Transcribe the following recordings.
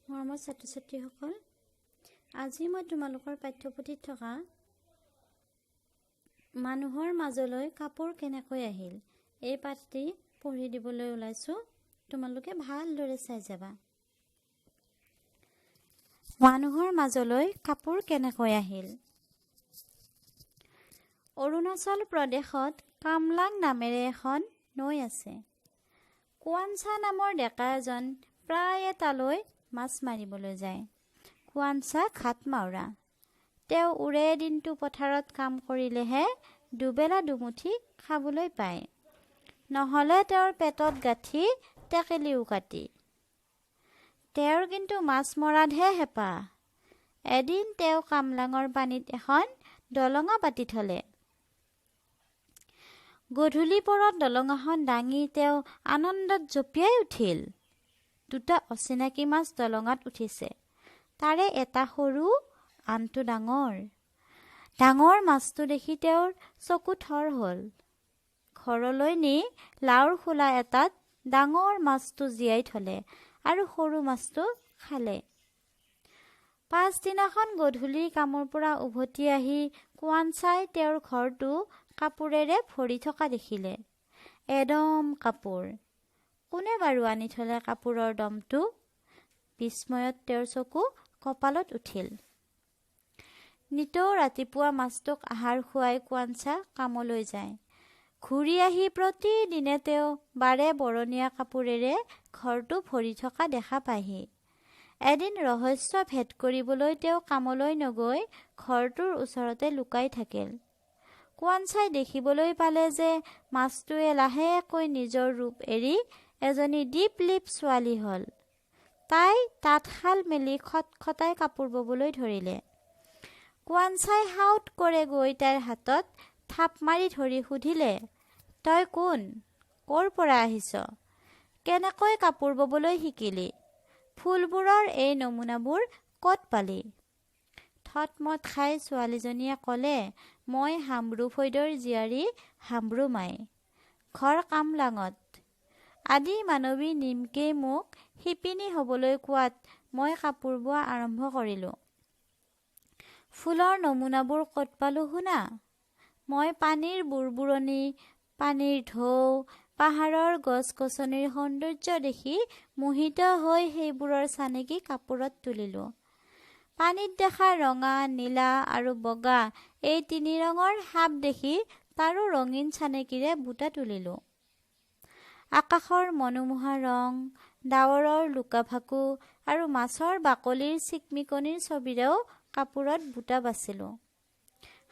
মৰমৰ ছাত্ৰ-ছাত্ৰীসকল, আজি মই তোমালোকৰ পাঠ্যপুথিত থকা মানুহৰ মাজলৈ কাপোৰ কেনেকৈ আহিল এই পাঠটি পঢ়ি দিবলৈ ওলাইছোঁ। তোমালোকে ভালদৰে চাই যাবা। মানুহৰ মাজলৈ কাপোৰ কেনেকৈ আহিল। অৰুণাচল প্ৰদেশত কামলাং নামেৰে এখন নৈ আছে। কোৱানচা নামৰ ডেকা এজন প্ৰায়ে তালৈ মাছ মাৰিবলৈ যায়। কোৱানচা ঘাট মাউৰা। তেওঁ ওৰে দিনটো পথাৰত কাম কৰিলেহে দুবেলা দুমুঠি খাবলৈ পায়। নহ'লে তেওঁৰ পেটত গাঁঠি টেকেলিও কাটি। তেওঁৰ কিন্তু মাছ মৰাতহে হেঁপাহ। এদিন তেওঁ কামলাঙৰ পানীত এখন দলঙা পাতি থলে। গধূলি পৰত দলঙাখন দাঙি তেওঁ আনন্দত জঁপিয়াই উঠিল। দুটা অচিনাকি মাছ দলঙাত উঠিছে। তাৰে এটা সৰু, আনটো ডাঙৰ। ডাঙৰ মাছটো দেখি তেওঁৰ চকু থৰ হ'ল। ঘৰলৈ নি লাওৰ খোলা এটাত ডাঙৰ মাছটো জীয়াই থলে আৰু সৰু মাছটো খালে। পাছদিনাখন গধূলি কামৰ পৰা উভতি আহি কোৱানচাই তেওঁৰ ঘৰটো কাপোৰেৰে ভৰি থকা দেখিলে। এদম কাপোৰ। কোনে বাৰু আনি থলে কাপোৰৰ দমটো? বিস্ময়ত তেওঁৰ চকু কপালত উঠিল। নিতৌ ৰাতিপুৱা মাছটোক আহাৰ খুৱাই কোৱানচা কামলৈ যায়। ঘূৰি আহি প্ৰতিদিনে তেওঁ বাৰে বৰণীয়া কাপোৰেৰে ঘৰটো ভৰি থকা দেখা পায়হি। এদিন ৰহস্য ভেদ কৰিবলৈ তেওঁ কামলৈ নগৈ ঘৰটোৰ ওচৰতে লুকাই থাকিল। কোৱানচাই দেখিবলৈ পালে যে মাছটোৱে লাহেকৈ নিজৰ ৰূপ এৰি এজনী দীপ-লিপ ছোৱালী হ'ল। তাই তাঁতশাল মেলি খটখটাই কাপোৰ ববলৈ ধৰিলে। কোৱানচাই সাউৎ কৰে গৈ তাইৰ হাতত থাপ মাৰি ধৰি সুধিলে, তই কোন? ক'ৰ পৰা আহিছ? কেনেকৈ কাপোৰ ববলৈ শিকিলি? ফুলবোৰৰ এই নমুনাবোৰ ক'ত পালি? থতমত খাই ছোৱালীজনীয়ে ক'লে, মই হামৰু ফৈদৰ জীয়াৰী হামৰু মাই। ঘৰ কামলাঙত। আদি মানৱী নিমকেই মোক শিপিনী হ'বলৈ কোৱাত মই কাপোৰ বোৱা আৰম্ভ কৰিলোঁ। ফুলৰ নমুনাবোৰ ক'ত পালোঁ শুনা। মই পানীৰ বুৰবুৰণি, পানীৰ ঢৌ, পাহাৰৰ গছ-গছনিৰ সৌন্দৰ্য দেখি মোহিত হৈ সেইবোৰৰ চানেকি কাপোৰত তুলিলোঁ। পানীত দেখা ৰঙা, নীলা আৰু বগা এই তিনি ৰঙৰ সাপ দেখি তাৰো ৰঙীন চানেকিৰে বুটা তুলিলোঁ। আকাশৰ মনোমোহা ৰং, ডাৱৰৰ লুকা-ভাকু আৰু মাছৰ বাকলিৰ চিকমিকনিৰ ছবিৰেও কাপোৰত বুটা বাচিলোঁ।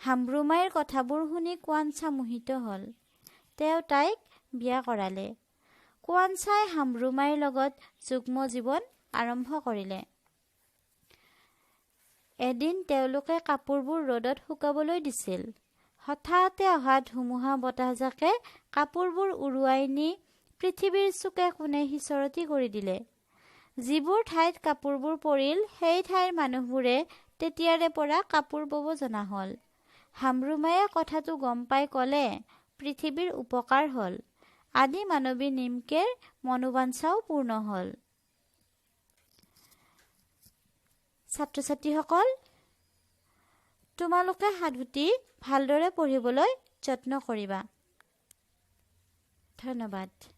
হামৰুমাইৰ কথাবোৰ শুনি কোৱানচা মোহিত হ'ল। তেওঁ তাইক বিয়া কৰালে। কোৱানচাই হামৰুমাইৰ লগত যুগ্ম জীৱন আৰম্ভ কৰিলে। এদিন তেওঁলোকে কাপোৰবোৰ ৰ'দত শুকাবলৈ দিছিল। হঠাতে অহা ধুমুহা বতাহজাকে কাপোৰবোৰ উৰুৱাই নি পৃথিৱীৰ চুকে কোণে সিঁচৰতি কৰি দিলে। যিবোৰ ঠাইত কাপোৰবোৰ পৰিল সেই ঠাইৰ মানুহবোৰে তেতিয়াৰে পৰা কাপোৰ বব জনা হ'ল। হামৰুমায়ে কথাটো গম পাই ক'লে, পৃথিৱীৰ উপকাৰ হ'ল। আদি মানৱী নিমকেৰ মনোবাঞ্ছাও পূৰ্ণ হ'ল। ছাত্ৰ-ছাত্ৰীসকল, তোমালোকে সাধুটি ভালদৰে পঢ়িবলৈ যত্ন কৰিবা। ধন্যবাদ।